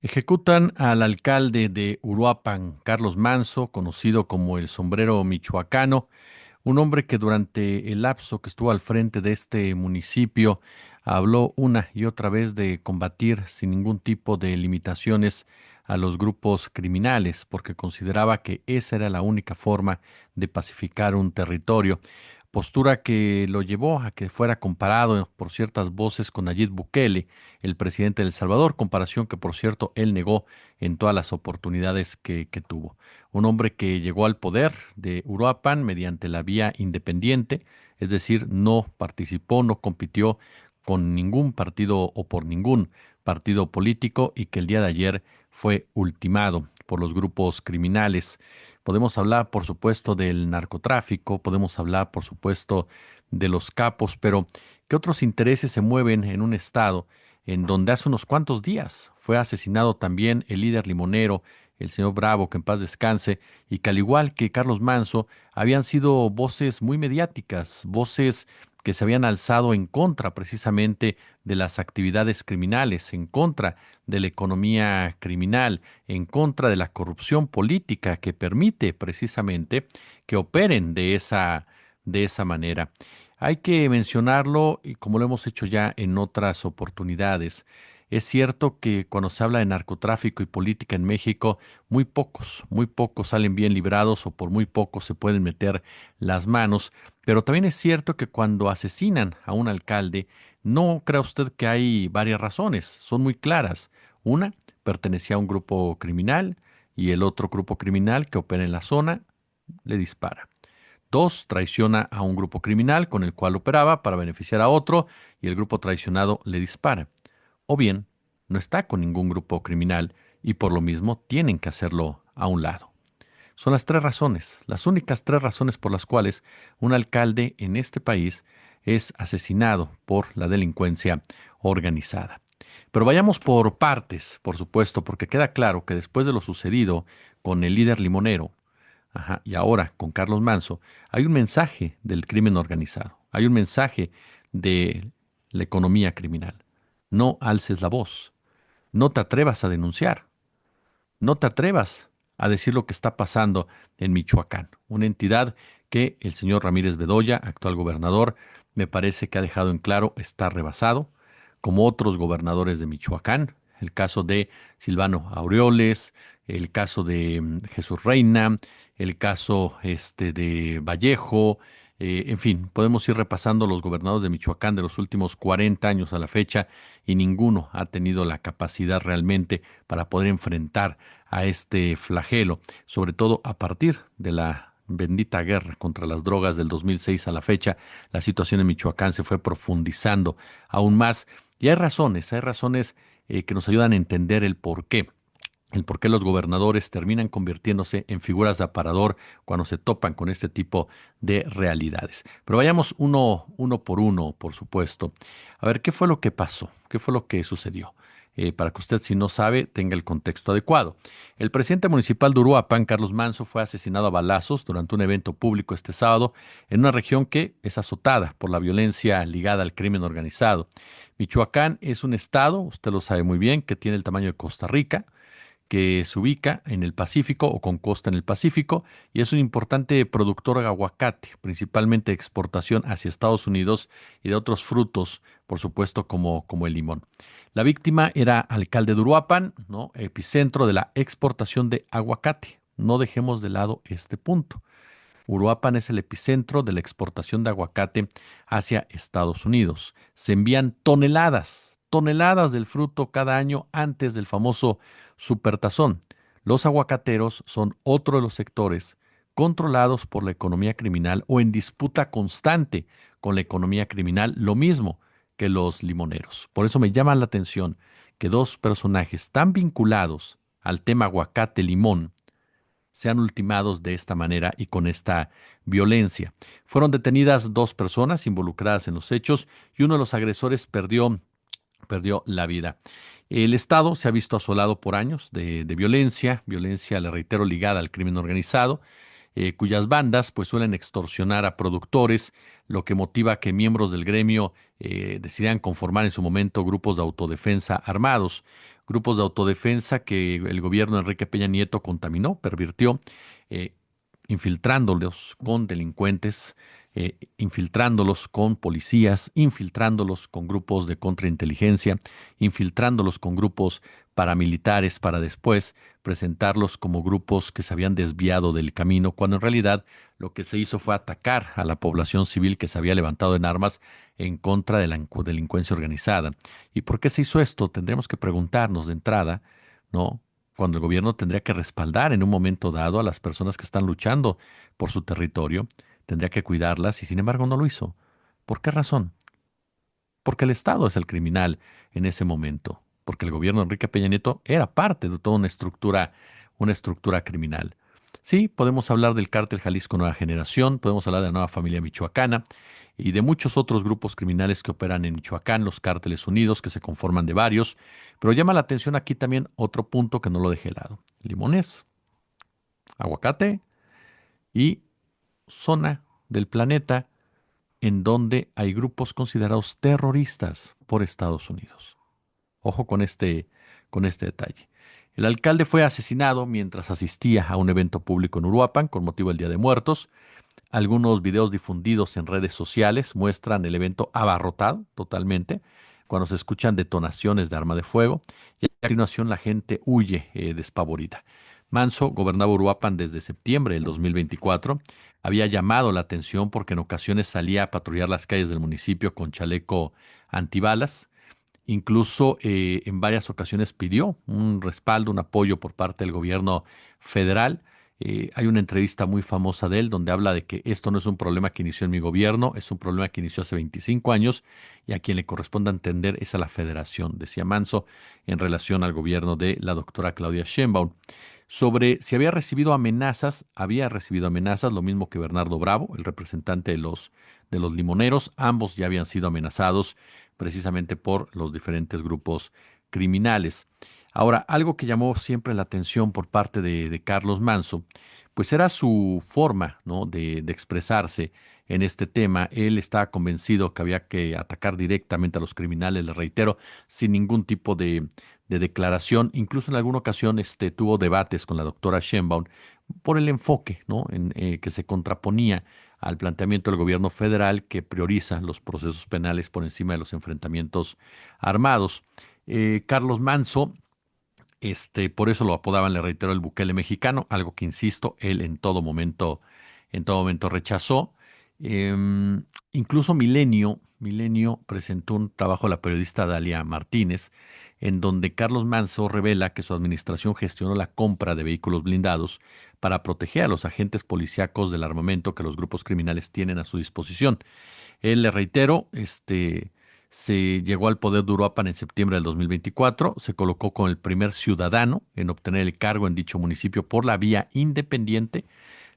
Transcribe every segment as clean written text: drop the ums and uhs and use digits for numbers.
Ejecutan al alcalde de Uruapan, Carlos Manso, conocido como el Sombrero Michoacano, un hombre que durante el lapso que estuvo al frente de este municipio habló una y otra vez de combatir sin ningún tipo de limitaciones a los grupos criminales, porque consideraba que esa era la única forma de pacificar un territorio. Postura que lo llevó a que fuera comparado por ciertas voces con Nayib Bukele, el presidente de El Salvador, comparación que por cierto él negó en todas las oportunidades que tuvo. Un hombre que llegó al poder de Uruapan mediante la vía independiente, es decir, no participó, no compitió con ningún partido o por ningún partido político y que el día de ayer fue ultimado por los grupos criminales. Podemos hablar, por supuesto, del narcotráfico, podemos hablar, por supuesto, de los capos, pero ¿qué otros intereses se mueven en un estado en donde hace unos cuantos días fue asesinado también el líder limonero, el señor Bravo, que en paz descanse, y que al igual que Carlos Manso, habían sido voces muy mediáticas, voces que se habían alzado en contra precisamente de las actividades criminales, en contra de la economía criminal, en contra de la corrupción política que permite precisamente que operen de esa manera. Hay que mencionarlo, y como lo hemos hecho ya en otras oportunidades, es cierto que cuando se habla de narcotráfico y política en México, muy pocos salen bien librados o por muy pocos se pueden meter las manos, pero también es cierto que cuando asesinan a un alcalde, no crea usted que hay varias razones, son muy claras. Una, pertenecía a un grupo criminal y el otro grupo criminal que opera en la zona le dispara. Dos, traiciona a un grupo criminal con el cual operaba para beneficiar a otro y el grupo traicionado le dispara. O bien, no está con ningún grupo criminal y por lo mismo tienen que hacerlo a un lado. Son las tres razones, las únicas tres razones por las cuales un alcalde en este país es asesinado por la delincuencia organizada. Pero vayamos por partes, por supuesto, porque queda claro que después de lo sucedido con el líder limonero, y ahora con Carlos Manso, hay un mensaje del crimen organizado, hay un mensaje de la economía criminal. No alces la voz, no te atrevas a denunciar, no te atrevas a decir lo que está pasando en Michoacán, una entidad que el señor Ramírez Bedoya, actual gobernador, me parece que ha dejado en claro está rebasado, como otros gobernadores de Michoacán, el caso de Silvano Aureoles, el caso de Jesús Reina, el caso de Vallejo, en fin, podemos ir repasando los gobernadores de Michoacán de los últimos 40 años a la fecha y ninguno ha tenido la capacidad realmente para poder enfrentar a este flagelo, sobre todo a partir de la bendita guerra contra las drogas del 2006 a la fecha, la situación en Michoacán se fue profundizando aún más y hay razones que nos ayudan a entender el por qué los gobernadores terminan convirtiéndose en figuras de aparador cuando se topan con este tipo de realidades. Pero vayamos uno por uno, por supuesto. A ver, ¿qué fue lo que pasó? ¿Qué fue lo que sucedió? Para que usted, si no sabe, tenga el contexto adecuado. El presidente municipal de Uruapan, Carlos Manso, fue asesinado a balazos durante un evento público este sábado en una región que es azotada por la violencia ligada al crimen organizado. Michoacán es un estado, usted lo sabe muy bien, que tiene el tamaño de Costa Rica, que se ubica en el Pacífico o con costa en el Pacífico y es un importante productor de aguacate, principalmente de exportación hacia Estados Unidos y de otros frutos, por supuesto, como el limón. La víctima era alcalde de Uruapan, ¿no? Epicentro de la exportación de aguacate. No dejemos de lado este punto. Uruapan es el epicentro de la exportación de aguacate hacia Estados Unidos. Se envían toneladas del fruto cada año antes del famoso supertazón. Los aguacateros son otro de los sectores controlados por la economía criminal o en disputa constante con la economía criminal, lo mismo que los limoneros. Por eso me llama la atención que dos personajes tan vinculados al tema aguacate-limón sean ultimados de esta manera y con esta violencia. Fueron detenidas dos personas involucradas en los hechos y uno de los agresores perdió la vida. El Estado se ha visto asolado por años de violencia, violencia, le reitero, ligada al crimen organizado. cuyas bandas pues suelen extorsionar a productores, lo que motiva que miembros del gremio decidieran conformar en su momento grupos de autodefensa armados, grupos de autodefensa que el gobierno de Enrique Peña Nieto contaminó, pervirtió, eh, infiltrándolos con delincuentes, infiltrándolos con policías, infiltrándolos con grupos de contrainteligencia, infiltrándolos con grupos paramilitares para después presentarlos como grupos que se habían desviado del camino, cuando en realidad lo que se hizo fue atacar a la población civil que se había levantado en armas en contra de la delincuencia organizada. ¿Y por qué se hizo esto? Tendremos que preguntarnos de entrada, ¿no? Cuando el gobierno tendría que respaldar en un momento dado a las personas que están luchando por su territorio, tendría que cuidarlas y sin embargo no lo hizo. ¿Por qué razón? Porque el Estado es el criminal en ese momento, porque el gobierno de Enrique Peña Nieto era parte de toda una estructura criminal. Sí, podemos hablar del cártel Jalisco Nueva Generación, podemos hablar de la nueva familia michoacana y de muchos otros grupos criminales que operan en Michoacán, los cárteles unidos, que se conforman de varios, pero llama la atención aquí también otro punto que no lo dejé de lado. Limones, aguacate y zona del planeta en donde hay grupos considerados terroristas por Estados Unidos. Ojo con este detalle. El alcalde fue asesinado mientras asistía a un evento público en Uruapan con motivo del Día de Muertos. Algunos videos difundidos en redes sociales muestran el evento abarrotado totalmente, cuando se escuchan detonaciones de arma de fuego y a continuación la gente huye despavorida. Manso gobernaba Uruapan desde septiembre del 2024. Había llamado la atención porque en ocasiones salía a patrullar las calles del municipio con chaleco antibalas. Incluso en varias ocasiones pidió un respaldo, un apoyo por parte del gobierno federal. Hay una entrevista muy famosa de él donde habla de que esto no es un problema que inició en mi gobierno, es un problema que inició hace 25 años y a quien le corresponde entender es a la federación, decía Manso en relación al gobierno de la doctora Claudia Sheinbaum. Sobre si había recibido amenazas, lo mismo que Bernardo Bravo, el representante de los limoneros, ambos ya habían sido amenazados precisamente por los diferentes grupos criminales. Ahora, algo que llamó siempre la atención por parte de Carlos Manso, pues era su forma, ¿no?, de expresarse en este tema. Él estaba convencido que había que atacar directamente a los criminales, le reitero, sin ningún tipo de declaración. Incluso en alguna ocasión tuvo debates con la doctora Sheinbaum por el enfoque, ¿no?, que se contraponía al planteamiento del gobierno federal que prioriza los procesos penales por encima de los enfrentamientos armados. Carlos Manso, por eso lo apodaban, le reitero, el Bukele mexicano, algo que, insisto, él en todo momento rechazó. Incluso Milenio presentó un trabajo de la periodista Dalia Martínez, en donde Carlos Manso revela que su administración gestionó la compra de vehículos blindados para proteger a los agentes policíacos del armamento que los grupos criminales tienen a su disposición. Él, le reitero, se llegó al poder de Uruapan en septiembre del 2024, se colocó como el primer ciudadano en obtener el cargo en dicho municipio por la vía independiente,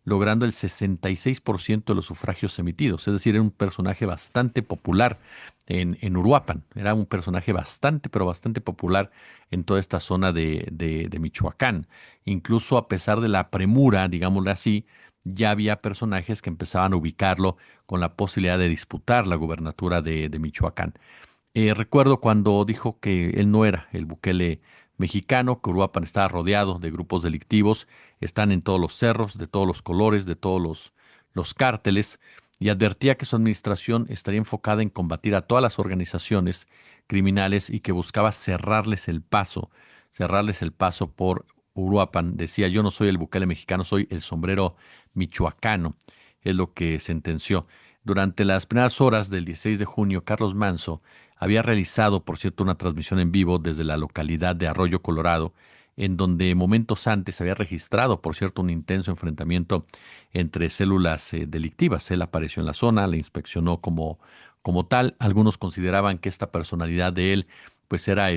logrando el 66% de los sufragios emitidos. Es decir, era un personaje bastante popular en Uruapan. Era un personaje bastante, pero bastante popular en toda esta zona de Michoacán. Incluso a pesar de la premura, digámoslo así, ya había personajes que empezaban a ubicarlo con la posibilidad de disputar la gubernatura de Michoacán. Recuerdo cuando dijo que él no era el Bukele mexicano, que Uruapan estaba rodeado de grupos delictivos, están en todos los cerros, de todos los colores, de todos los cárteles, y advertía que su administración estaría enfocada en combatir a todas las organizaciones criminales y que buscaba cerrarles el paso por Uruapan. Decía: yo no soy el Bukele mexicano, soy el sombrero michoacano, es lo que sentenció. Durante las primeras horas del 16 de junio, Carlos Manso había realizado, por cierto, una transmisión en vivo desde la localidad de Arroyo Colorado, en donde momentos antes había registrado, por cierto, un intenso enfrentamiento entre células delictivas. Él apareció en la zona, la inspeccionó como tal. Algunos consideraban que esta personalidad de él, pues era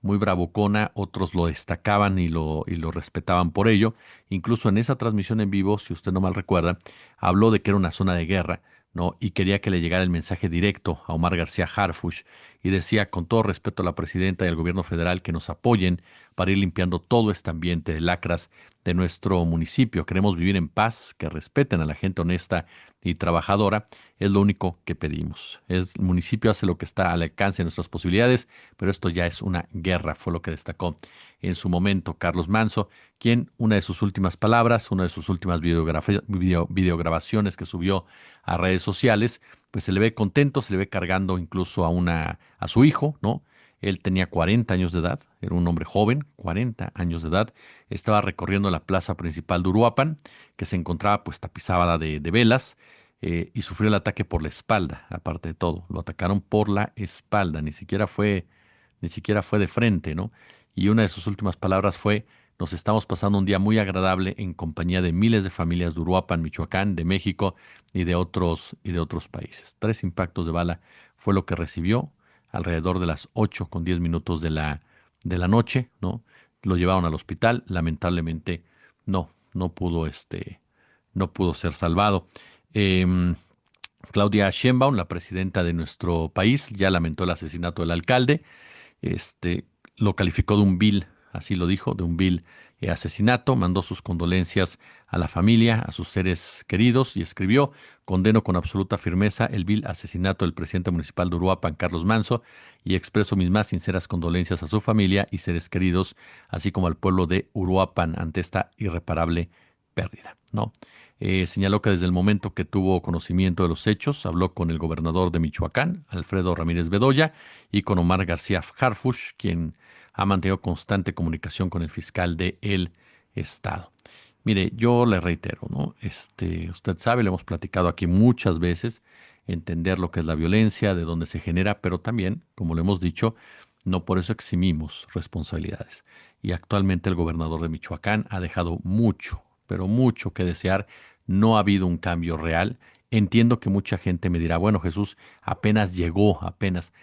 muy bravucona, otros lo destacaban y lo respetaban por ello. Incluso en esa transmisión en vivo, si usted no mal recuerda, habló de que era una zona de guerra, ¿no?, y quería que le llegara el mensaje directo a Omar García Harfuch y decía, con todo respeto a la presidenta y al gobierno federal, que nos apoyen para ir limpiando todo este ambiente de lacras de nuestro municipio. Queremos vivir en paz, que respeten a la gente honesta y trabajadora, es lo único que pedimos. El municipio hace lo que está al alcance de nuestras posibilidades, pero esto ya es una guerra, fue lo que destacó en su momento Carlos Manso, quien una de sus últimas palabras, una de sus últimas videograbaciones que subió a redes sociales, pues se le ve contento, se le ve cargando incluso a su hijo, ¿no? Él tenía 40 años de edad, era un hombre joven, 40 años de edad, estaba recorriendo la plaza principal de Uruapan, que se encontraba pues tapizada de velas, y sufrió el ataque por la espalda, aparte de todo, lo atacaron por la espalda, ni siquiera fue de frente, ¿no? Y una de sus últimas palabras fue: nos estamos pasando un día muy agradable en compañía de miles de familias de Uruapan, Michoacán, de México y de otros países. 3 impactos de bala fue lo que recibió alrededor de las 8:10 de la noche, ¿no? Lo llevaron al hospital, lamentablemente no pudo, no pudo ser salvado. Em, Claudia Sheinbaum, la presidenta de nuestro país, ya lamentó el asesinato del alcalde, este, lo calificó de un vil, así lo dijo, de un vil asesinato, mandó sus condolencias a la familia, a sus seres queridos y escribió: condeno con absoluta firmeza el vil asesinato del presidente municipal de Uruapan, Carlos Manso, y expreso mis más sinceras condolencias a su familia y seres queridos, así como al pueblo de Uruapan ante esta irreparable pérdida, ¿no? Señaló que desde el momento que tuvo conocimiento de los hechos, habló con el gobernador de Michoacán, Alfredo Ramírez Bedoya, y con Omar García Harfuch, quien ha mantenido constante comunicación con el fiscal de el estado. Mire, yo le reitero, ¿no? Usted sabe, le hemos platicado aquí muchas veces, entender lo que es la violencia, de dónde se genera, pero también, como lo hemos dicho, no por eso eximimos responsabilidades. Y actualmente el gobernador de Michoacán ha dejado mucho, pero mucho que desear. No ha habido un cambio real. Entiendo que mucha gente me dirá, bueno, Jesús, apenas llegó, apenas.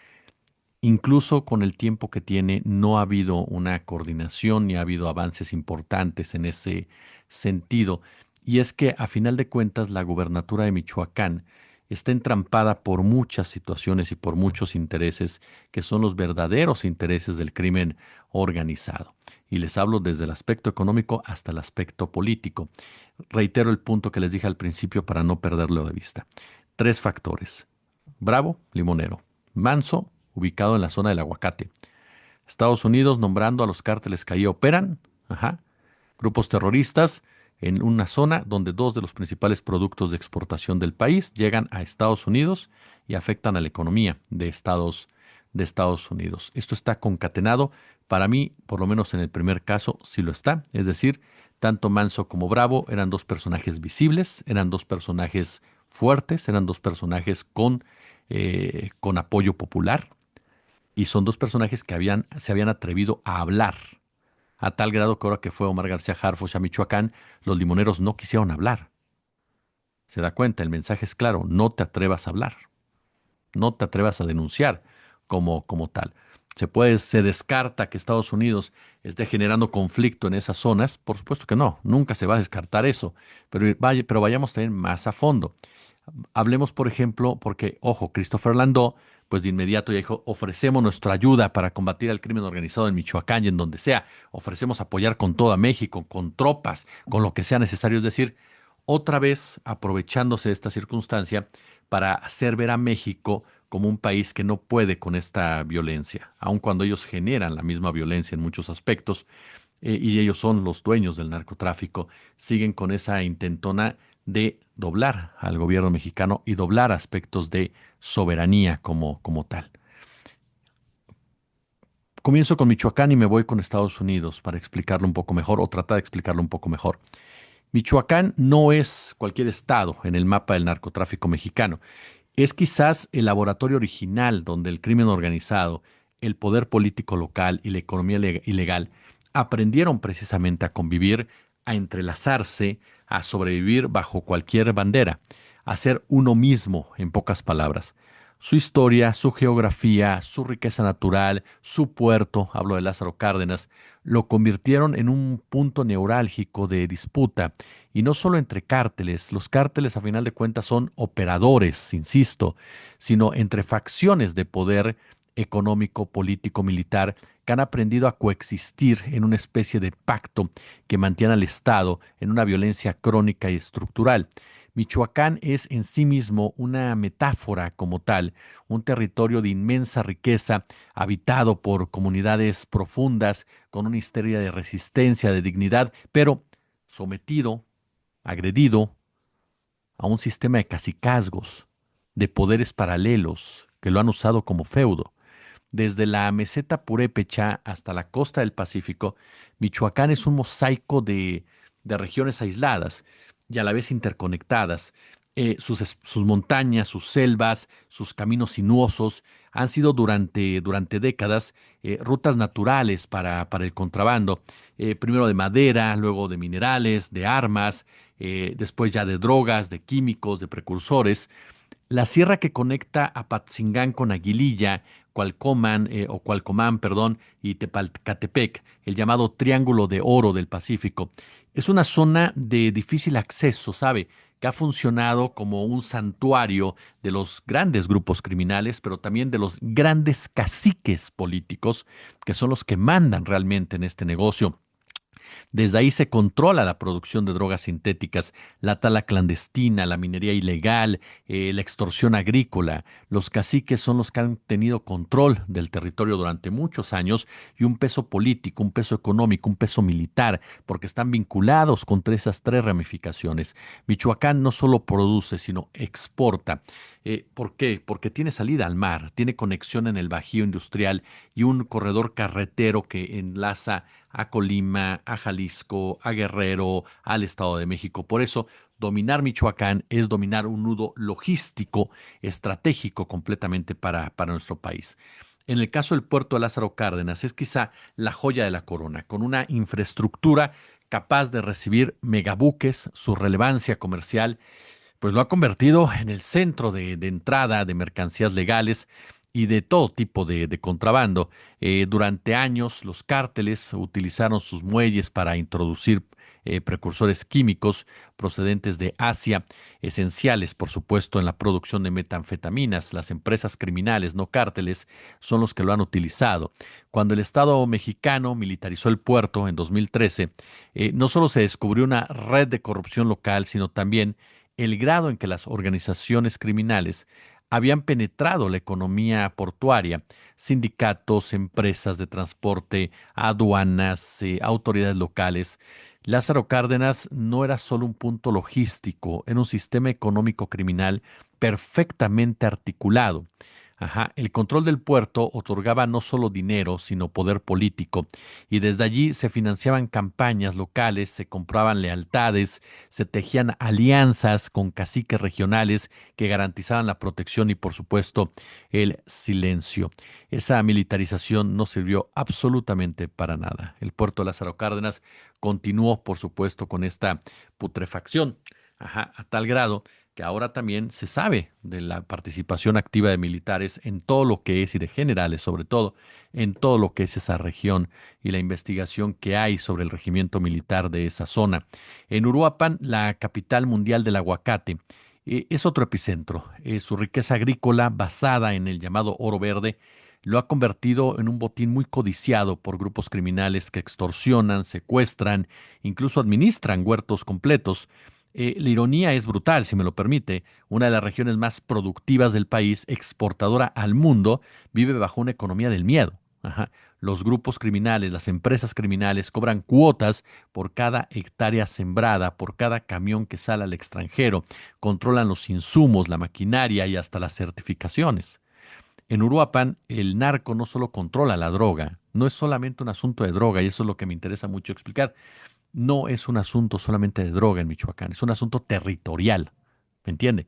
Incluso con el tiempo que tiene, no ha habido una coordinación ni ha habido avances importantes en ese sentido. Y es que, a final de cuentas, la gubernatura de Michoacán está entrampada por muchas situaciones y por muchos intereses que son los verdaderos intereses del crimen organizado. Y les hablo desde el aspecto económico hasta el aspecto político. Reitero el punto que les dije al principio para no perderlo de vista. 3 factores: Bravo, limonero; Manso, ubicado en la zona del aguacate; Estados Unidos nombrando a los cárteles que ahí operan, ajá, grupos terroristas, en una zona donde 2 de los principales productos de exportación del país llegan a Estados Unidos y afectan a la economía de Estados Unidos. Esto está concatenado. Para mí, por lo menos en el primer caso, sí lo está. Es decir, tanto Manso como Bravo eran 2 personajes visibles, eran 2 personajes fuertes, eran 2 personajes con apoyo popular, y son 2 personajes que se habían atrevido a hablar, a tal grado que ahora que fue Omar García Harfuch a Michoacán, los limoneros no quisieron hablar. Se da cuenta, el mensaje es claro: no te atrevas a hablar, no te atrevas a denunciar como tal. Se descarta que Estados Unidos esté generando conflicto en esas zonas. Por supuesto que no, nunca se va a descartar eso, pero vayamos también más a fondo. Hablemos, por ejemplo, porque, ojo, Christopher Landó, pues de inmediato ya dijo: ofrecemos nuestra ayuda para combatir el crimen organizado en Michoacán y en donde sea, ofrecemos apoyar con toda México, con tropas, con lo que sea necesario. Es decir, otra vez aprovechándose de esta circunstancia para hacer ver a México como un país que no puede con esta violencia, aun cuando ellos generan la misma violencia en muchos aspectos, y ellos son los dueños del narcotráfico. Siguen con esa intentona de doblar al gobierno mexicano y doblar aspectos de soberanía como tal. Comienzo con Michoacán y me voy con Estados Unidos para explicarlo un poco mejor, o tratar de explicarlo un poco mejor. Michoacán no es cualquier estado en el mapa del narcotráfico mexicano. Es quizás el laboratorio original donde el crimen organizado, el poder político local y la economía ilegal aprendieron precisamente a convivir, a entrelazarse, a sobrevivir bajo cualquier bandera, a ser uno mismo, en pocas palabras. Su historia, su geografía, su riqueza natural, su puerto, hablo de Lázaro Cárdenas, lo convirtieron en un punto neurálgico de disputa, y no solo entre cárteles. Los cárteles, a final de cuentas, son operadores, insisto, sino entre facciones de poder económico, político, militar, que han aprendido a coexistir en una especie de pacto que mantiene al Estado en una violencia crónica y estructural. Michoacán es en sí mismo una metáfora como tal, un territorio de inmensa riqueza, habitado por comunidades profundas, con una historia de resistencia, de dignidad, pero sometido, agredido a un sistema de cacicazgos, de poderes paralelos que lo han usado como feudo. Desde la meseta purépecha hasta la costa del Pacífico, Michoacán es un mosaico de regiones aisladas y a la vez interconectadas. Sus montañas, sus selvas, sus caminos sinuosos han sido durante décadas rutas naturales para el contrabando, primero de madera, luego de minerales, de armas, después ya de drogas, de químicos, de precursores. La sierra que conecta a Patzingán con Aguililla, Cualcomán, perdón, y Tepalcatepec, el llamado Triángulo de Oro del Pacífico, es una zona de difícil acceso, ¿sabe? Que ha funcionado como un santuario de los grandes grupos criminales, pero también de los grandes caciques políticos, que son los que mandan realmente en este negocio. Desde ahí se controla la producción de drogas sintéticas, la tala clandestina, la minería ilegal, la extorsión agrícola. Los caciques son los que han tenido control del territorio durante muchos años y un peso político, un peso económico, un peso militar, porque están vinculados con esas tres ramificaciones. Michoacán no solo produce, sino exporta. ¿Por qué? Porque tiene salida al mar, tiene conexión en el Bajío Industrial y un corredor carretero que enlaza a Colima, a Jalisco, a Guerrero, al Estado de México. Por eso, dominar Michoacán es dominar un nudo logístico estratégico completamente para nuestro país. En el caso del puerto de Lázaro Cárdenas, es quizá la joya de la corona, con una infraestructura capaz de recibir megabuques, su relevancia comercial pues lo ha convertido en el centro de entrada de mercancías legales y de todo tipo de contrabando. Durante años los cárteles utilizaron sus muelles para introducir precursores químicos procedentes de Asia, esenciales, por supuesto, en la producción de metanfetaminas. Las empresas criminales, no cárteles, son los que lo han utilizado. Cuando el Estado mexicano militarizó el puerto en 2013, no solo se descubrió una red de corrupción local, sino también el grado en que las organizaciones criminales habían penetrado la economía portuaria, sindicatos, empresas de transporte, aduanas, autoridades locales. Lázaro Cárdenas no era solo un punto logístico, era un sistema económico criminal perfectamente articulado. Ajá, el control del puerto otorgaba no solo dinero, sino poder político, y desde allí se financiaban campañas locales, se compraban lealtades, se tejían alianzas con caciques regionales que garantizaban la protección y, por supuesto, el silencio. Esa militarización no sirvió absolutamente para nada. El puerto de Lázaro Cárdenas continuó, por supuesto, con esta putrefacción, ajá, a tal grado que ahora también se sabe de la participación activa de militares en todo lo que es, y de generales sobre todo, en todo lo que es esa región y la investigación que hay sobre el regimiento militar de esa zona. En Uruapan, la capital mundial del aguacate, es otro epicentro. Su riqueza agrícola, basada en el llamado oro verde, lo ha convertido en un botín muy codiciado por grupos criminales que extorsionan, secuestran, incluso administran huertos completos. La ironía es brutal, si me lo permite. Una de las regiones más productivas del país, exportadora al mundo, vive bajo una economía del miedo. Ajá. Los grupos criminales, las empresas criminales cobran cuotas por cada hectárea sembrada, por cada camión que sale al extranjero, controlan los insumos, la maquinaria y hasta las certificaciones. En Uruapan, el narco no solo controla la droga, no es solamente un asunto de droga, y eso es lo que me interesa mucho explicar. No es un asunto solamente de droga en Michoacán, es un asunto territorial, ¿me entiende?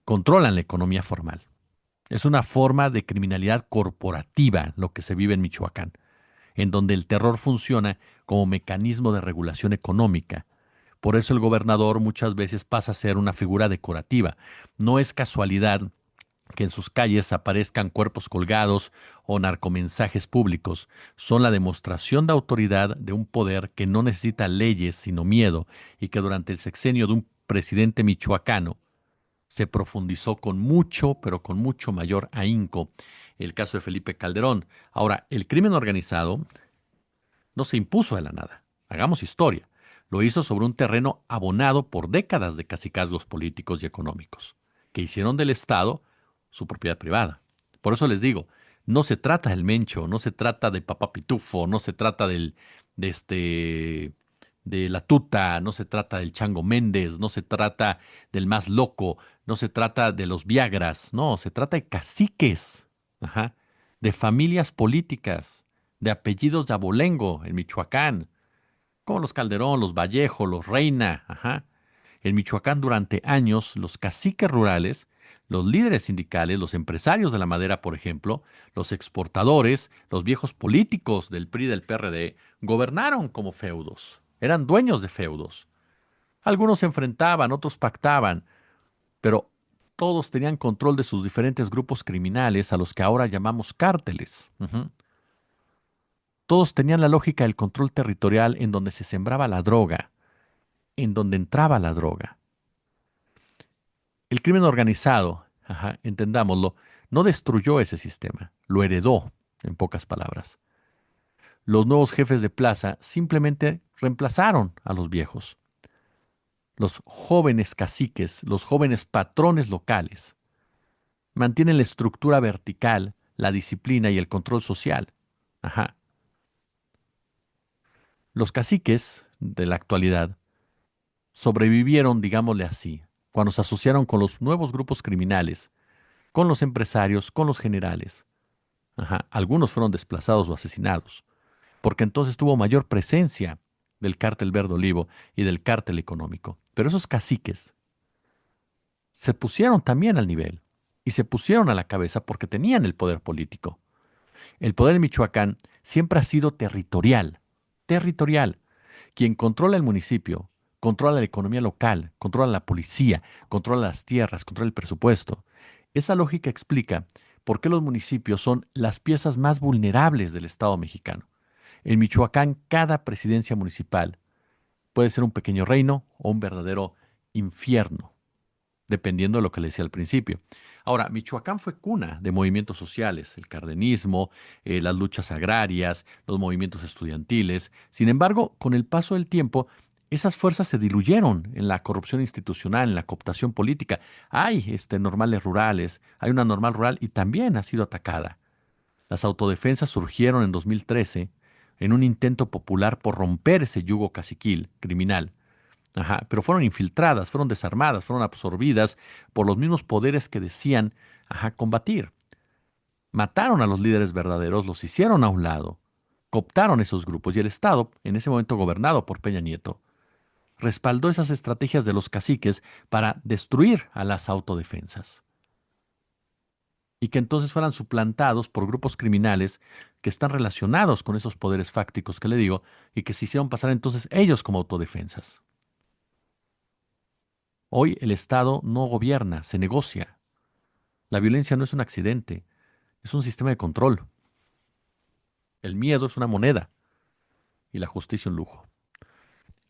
Controlan la economía formal. Es una forma de criminalidad corporativa lo que se vive en Michoacán, en donde el terror funciona como mecanismo de regulación económica. Por eso el gobernador muchas veces pasa a ser una figura decorativa. No es casualidad que en sus calles aparezcan cuerpos colgados o narcomensajes públicos. Son la demostración de autoridad de un poder que no necesita leyes sino miedo, y que durante el sexenio de un presidente michoacano Se profundizó con mucho, pero con mucho mayor ahínco el caso de Felipe Calderón. Ahora, el crimen organizado no se impuso de la nada. Hagamos historia. Lo hizo sobre un terreno abonado por décadas de cacicazgos políticos y económicos, que hicieron del Estado su propiedad privada. Por eso les digo, no se trata del Mencho, no se trata de Papá Pitufo, no se trata de de la Tuta, no se trata del Chango Méndez, no se trata del más loco, no se trata de los Viagras, no, se trata de caciques, ajá, de familias políticas, de apellidos de abolengo en Michoacán, como los Calderón, los Vallejo, los Reina, ajá. En Michoacán durante años los caciques rurales, los líderes sindicales, los empresarios de la madera, por ejemplo, los exportadores, los viejos políticos del PRI y del PRD, gobernaron como feudos, eran dueños de feudos. Algunos se enfrentaban, otros pactaban, pero todos tenían control de sus diferentes grupos criminales a los que ahora llamamos cárteles. Ujú. Todos tenían la lógica del control territorial en donde se sembraba la droga, en donde entraba la droga. El crimen organizado, ajá, entendámoslo, no destruyó ese sistema, lo heredó, en pocas palabras. Los nuevos jefes de plaza simplemente reemplazaron a los viejos, los jóvenes caciques, los jóvenes patrones locales. Mantienen la estructura vertical, la disciplina y el control social. Ajá. Los caciques de la actualidad sobrevivieron, digámosle así, cuando se asociaron con los nuevos grupos criminales, con los empresarios, con los generales. Ajá. Algunos fueron desplazados o asesinados, porque entonces tuvo mayor presencia del cártel Verde Olivo y del cártel económico. Pero esos caciques se pusieron también al nivel y se pusieron a la cabeza porque tenían el poder político. El poder en Michoacán siempre ha sido territorial, territorial. Quien controla el municipio, controla la economía local, controla la policía, controla las tierras, controla el presupuesto. Esa lógica explica por qué los municipios son las piezas más vulnerables del Estado mexicano. En Michoacán, cada presidencia municipal puede ser un pequeño reino o un verdadero infierno, dependiendo de lo que le decía al principio. Ahora, Michoacán fue cuna de movimientos sociales, el cardenismo, las luchas agrarias, los movimientos estudiantiles. Sin embargo, con el paso del tiempo, esas fuerzas se diluyeron en la corrupción institucional, en la cooptación política. Hay normales rurales, hay una normal rural y también ha sido atacada. Las autodefensas surgieron en 2013 en un intento popular por romper ese yugo caciquil, criminal. Ajá, pero fueron infiltradas, fueron desarmadas, fueron absorbidas por los mismos poderes que decían, ajá, combatir. Mataron a los líderes verdaderos, los hicieron a un lado, cooptaron esos grupos y el Estado, en ese momento gobernado por Peña Nieto, respaldó esas estrategias de los caciques para destruir a las autodefensas y que entonces fueran suplantados por grupos criminales que están relacionados con esos poderes fácticos que le digo y que se hicieron pasar entonces ellos como autodefensas. Hoy el Estado no gobierna, se negocia. La violencia no es un accidente, es un sistema de control. El miedo es una moneda y la justicia un lujo.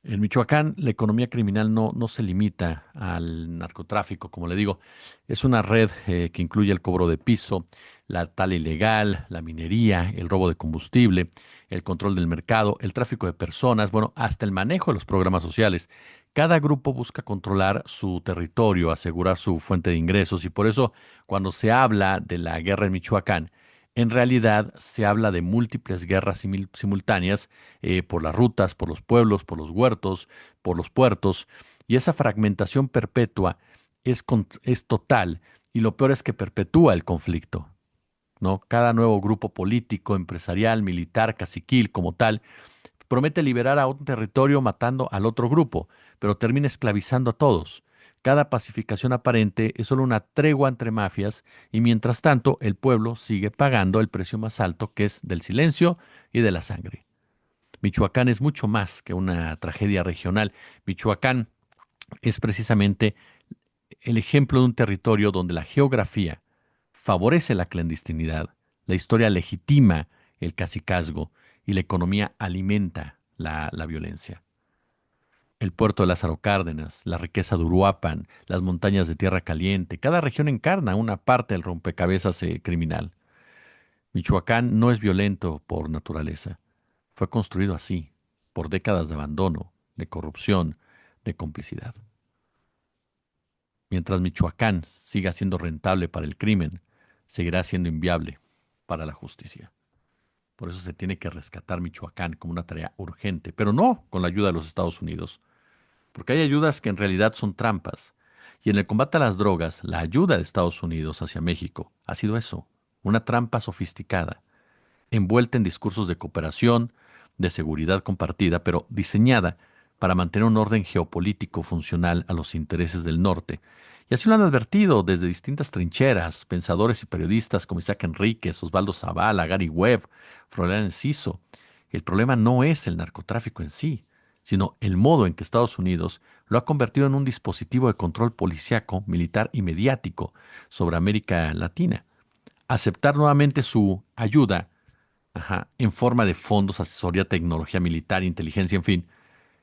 En Michoacán, la economía criminal no se limita al narcotráfico, como le digo. Es una red que incluye el cobro de piso, la tala ilegal, la minería, el robo de combustible, el control del mercado, el tráfico de personas, bueno, hasta el manejo de los programas sociales. Cada grupo busca controlar su territorio, asegurar su fuente de ingresos y por eso cuando se habla de la guerra en Michoacán, en realidad se habla de múltiples guerras simultáneas por las rutas, por los pueblos, por los huertos, por los puertos, y esa fragmentación perpetua es total, y lo peor es que perpetúa el conflicto, ¿no? Cada nuevo grupo político, empresarial, militar, caciquil, como tal, promete liberar a un territorio matando al otro grupo, pero termina esclavizando a todos. Cada pacificación aparente es solo una tregua entre mafias y mientras tanto el pueblo sigue pagando el precio más alto que es del silencio y de la sangre. Michoacán es mucho más que una tragedia regional. Michoacán es precisamente el ejemplo de un territorio donde la geografía favorece la clandestinidad, la historia legitima el cacicazgo y la economía alimenta la violencia. El puerto de Lázaro Cárdenas, la riqueza de Uruapan, las montañas de Tierra Caliente. Cada región encarna una parte del rompecabezas criminal. Michoacán no es violento por naturaleza. Fue construido así, por décadas de abandono, de corrupción, de complicidad. Mientras Michoacán siga siendo rentable para el crimen, seguirá siendo inviable para la justicia. Por eso se tiene que rescatar Michoacán como una tarea urgente, pero no con la ayuda de los Estados Unidos, porque hay ayudas que en realidad son trampas. Y en el combate a las drogas, la ayuda de Estados Unidos hacia México ha sido eso, una trampa sofisticada, envuelta en discursos de cooperación, de seguridad compartida, pero diseñada para mantener un orden geopolítico funcional a los intereses del norte. Y así lo han advertido desde distintas trincheras, pensadores y periodistas como Isaac Enríquez, Osvaldo Zavala, Gary Webb, Florian Enciso. El problema no es el narcotráfico en sí, sino el modo en que Estados Unidos lo ha convertido en un dispositivo de control policiaco, militar y mediático sobre América Latina. Aceptar nuevamente su ayuda, en forma de fondos, asesoría, tecnología militar, inteligencia, en fin,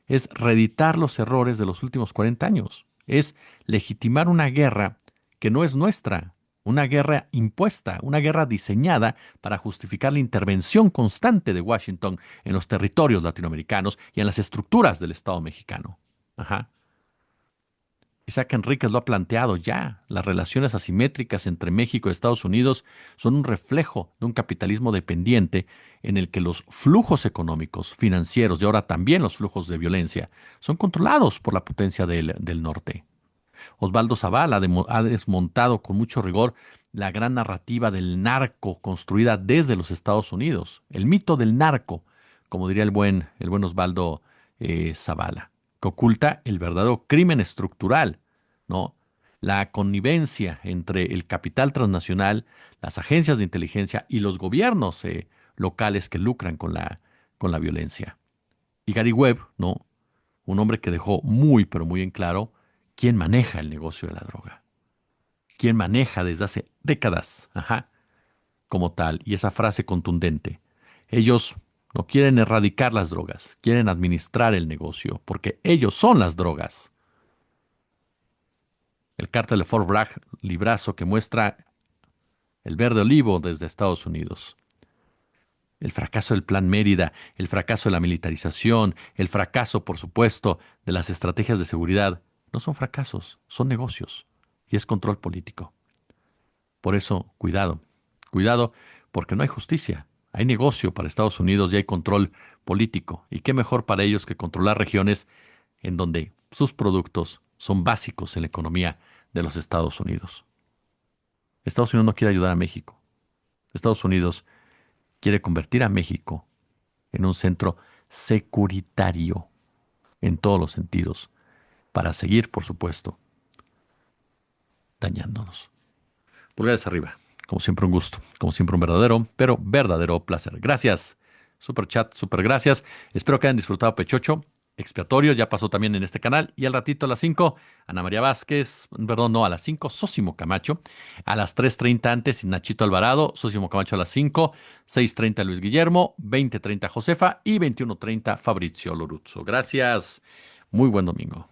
es reeditar los errores de los últimos 40 años. Es legitimar una guerra que no es nuestra, una guerra impuesta, una guerra diseñada para justificar la intervención constante de Washington en los territorios latinoamericanos y en las estructuras del Estado mexicano. Ajá. Isaac Enríquez lo ha planteado ya. Las relaciones asimétricas entre México y Estados Unidos son un reflejo de un capitalismo dependiente en el que los flujos económicos, financieros y ahora también los flujos de violencia son controlados por la potencia del norte. Osvaldo Zavala ha desmontado con mucho rigor la gran narrativa del narco construida desde los Estados Unidos, el mito del narco, como diría el buen Osvaldo Zavala, que oculta el verdadero crimen estructural, ¿no? La connivencia entre el capital transnacional, las agencias de inteligencia y los gobiernos locales que lucran con la violencia. Y Gary Webb, ¿no? Un hombre que dejó muy, pero muy en claro quién maneja el negocio de la droga, quién maneja desde hace décadas, como tal, y esa frase contundente. Ellos no quieren erradicar las drogas, quieren administrar el negocio, porque ellos son las drogas. El cártel de Fort Bragg, librazo que muestra el verde olivo desde Estados Unidos. El fracaso del Plan Mérida, el fracaso de la militarización, el fracaso, por supuesto, de las estrategias de seguridad, no son fracasos, son negocios y es control político. Por eso, cuidado, cuidado, porque no hay justicia. Hay negocio para Estados Unidos y hay control político. ¿Y qué mejor para ellos que controlar regiones en donde sus productos son básicos en la economía de los Estados Unidos? Estados Unidos no quiere ayudar a México. Estados Unidos quiere convertir a México en un centro securitario en todos los sentidos, para seguir, por supuesto, dañándonos. Pulgares arriba. Como siempre un gusto, como siempre un verdadero, pero verdadero placer. Gracias. Super chat, super gracias. Espero que hayan disfrutado Pechocho. Expiatorio ya pasó también en este canal. Y al ratito a las 5, Ana María Vázquez, perdón, no, a las 5, Sósimo Camacho. A las 3:30 antes, Nachito Alvarado, Sósimo Camacho a las 5, 6:30 Luis Guillermo, 20:30 Josefa y 21:30 Fabrizio Loruzzo. Gracias. Muy buen domingo.